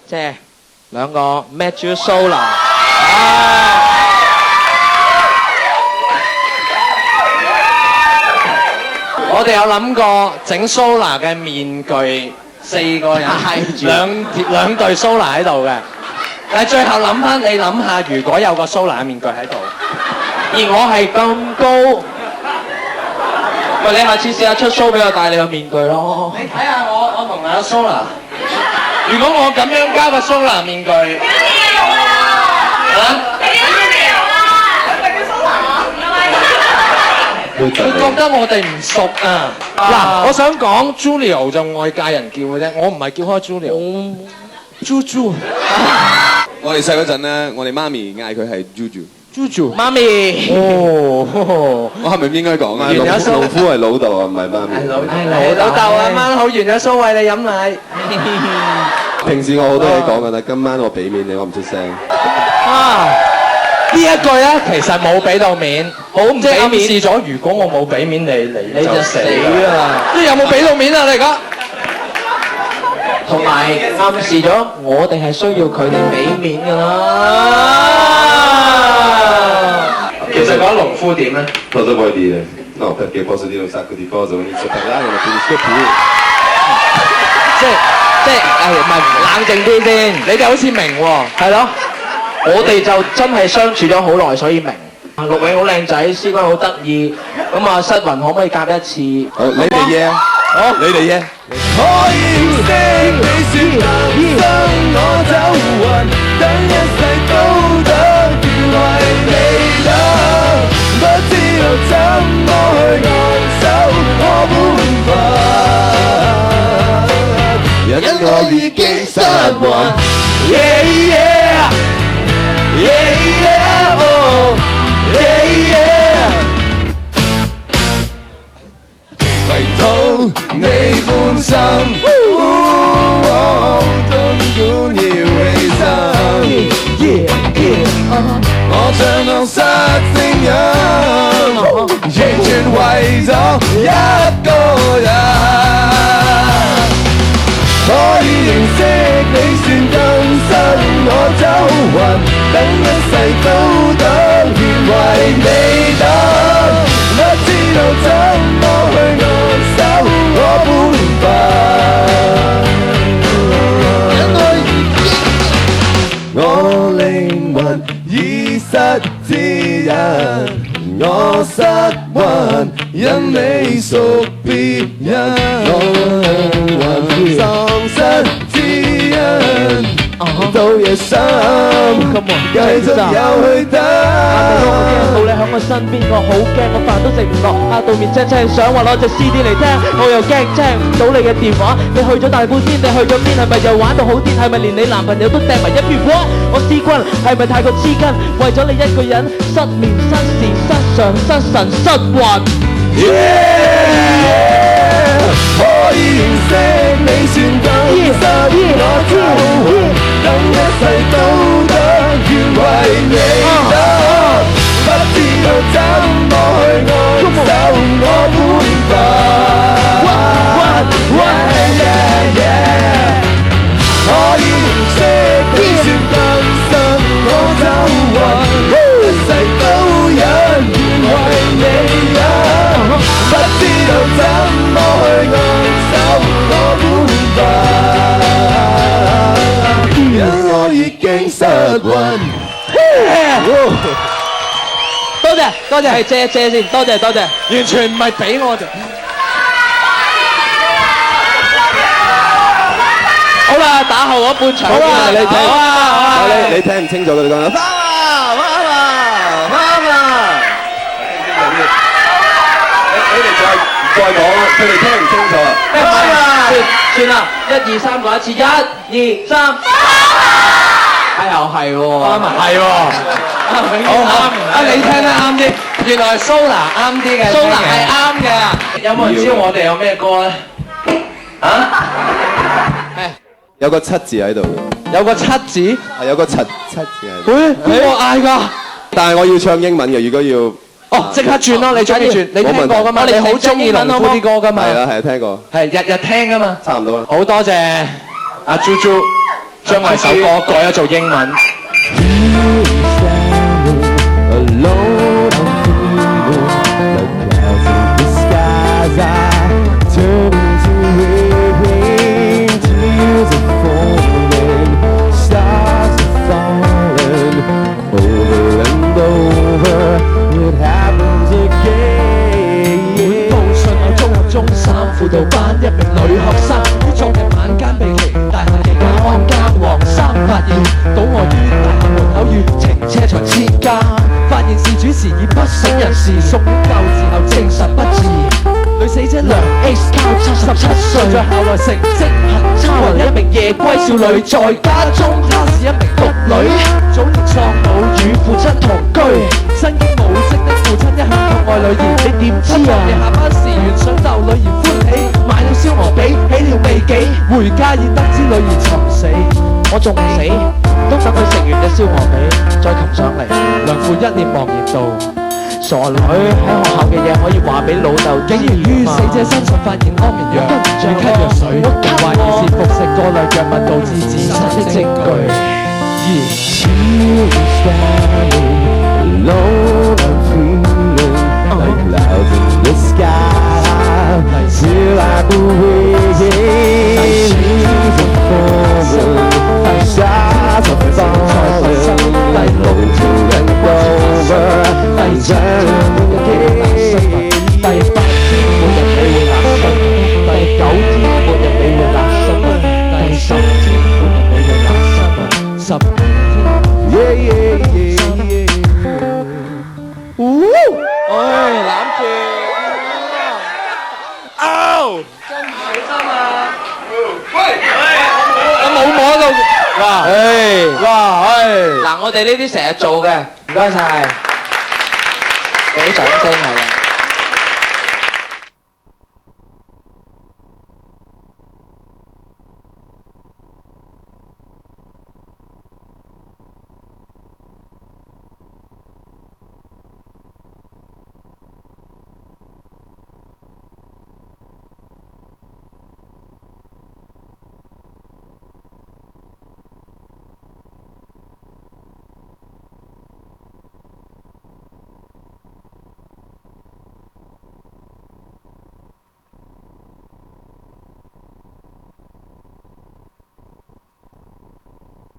即係兩個 Matthew Solar。我哋有諗過整 Solar 嘅面具，4個人兩對 Solar 喺度嘅。但係最後諗翻，你諗下，如果有個 Solar 嘅面具喺度，而我係咁高，喂，你下次試下出 show 俾我戴你個面具咯。你睇下我同阿 Solar， 如果我咁樣加個 Solar 面具，佢覺得我哋唔熟啊！嗱，我想講 Julio 就外界人叫嘅啫，我唔係叫開 Julio。Juju， 我哋細嗰陣咧，我哋媽咪嗌佢係 Juju。媽咪。哦，我係咪應該講啊？農夫係老豆啊，唔係媽咪。係老豆啊，啱好完咗蘇餵你飲奶。平時我好多嘢講㗎，但今晚我俾面你，我唔出聲。呢一句咧，其實冇俾到面，好唔俾面。暗示咗，如果我冇俾面你就死啦！你有冇俾到面啊？你而家？同埋暗示咗，我哋係需要佢哋俾面㗎啦。其實講農夫點咧？ Cosa vuoi dire? No, perché posso dire un sacco di cose, ho inizio a parlare, non finisco più. 即係唔係冷靜啲先？你哋好似明喎，係咯？我哋就真係相處咗好耐，所以明。陸永好靚仔，思君好得意，咁啊失雲可唔可以夾一次？好，你哋嘢，好，你哋嘢。可以識你算人生，我走運，等一世都得，為你等，不知道怎麼去昂首我本分，因我已經失魂。Yeah yeah yeah yeah oh yeah yeah， 為討你歡心，盡管要犧牲。我唱到失聲音，完全為咗一個人。可以認識你算更新，我走運，等一世都得，願為你等，不知道怎麼去昂首我本分，我靈魂已失之人，我失魂，因你屬別人，我喪失之恩，到夜深，繼續有去等。冇你喺我身邊，我好驚，我飯都食唔落。到面青青，想話攞隻 CD 嚟聽，我又驚聽唔到你嘅電話。你去咗大半天，你去咗邊？係咪又玩到好癲？係咪連你男朋友都掟埋一邊窩？我思君係咪太過黐筋？為咗你一個人失眠、失時、失常、失神、失魂。可以認識你算更新，我走運，等一世都得，願為你等，不知道怎麼去昂首我本分。可以認識你算更新，我走運，一世都忍，願為你忍，不知道怎麼去昂首我本分，因我已經失魂。多謝，係借先，多謝，完全唔係俾我哋。好啦，打後嗰半場。好啊，你聽，好啊，你聽唔清楚佢哋講。你哋再講，佢哋聽唔清楚啊！算啦，1、2、3講一次，1、2、3。又係喎，係喎，好，你聽得啱啲，原來 Solar 啱啲嘅 ，Solar 係啱嘅。有冇人知道我哋有咩歌咧？有個7字喺度嘅，有個7字，係有個七字喺度。邊個嗌㗎？但係我要唱英文嘅，如果要。哦，即刻轉咯，你中意轉，你聽過噶嘛？你好中意農夫啲歌噶嘛？係啊係啊，聽過。係日日聽噶嘛？差唔多啦。好多謝阿 Juju 將我首歌改咗做英文。中三輔導班一名女學生，於昨日晚間被其大廈嘅保安間黃衫發現，倒卧於大廈門口與停車場之間，發現事主時已不省人事，送院救治後證實不治。女死者梁 X 77歲，在校內成績很差，為一名夜歸少女，在家中她是一名獨女，早年喪母與父親同居，身經母職的父親一向疼愛女兒，你點知啊？夜下班時原想逗女兒歡喜，買了燒鵝髀，起了未幾，回家已得知女兒尋死，我仲唔死，都等佢食完隻燒鵝髀再擒上嚟。梁父一臉茫然道：傻女，喺學校嘅嘢可以話俾老豆，竟然於死者身上發現安眠藥與咳藥水，懷疑是服食過量藥物導致自殺的證據。嗱，我哋呢啲成日做嘅，唔該晒，俾掌聲係啦。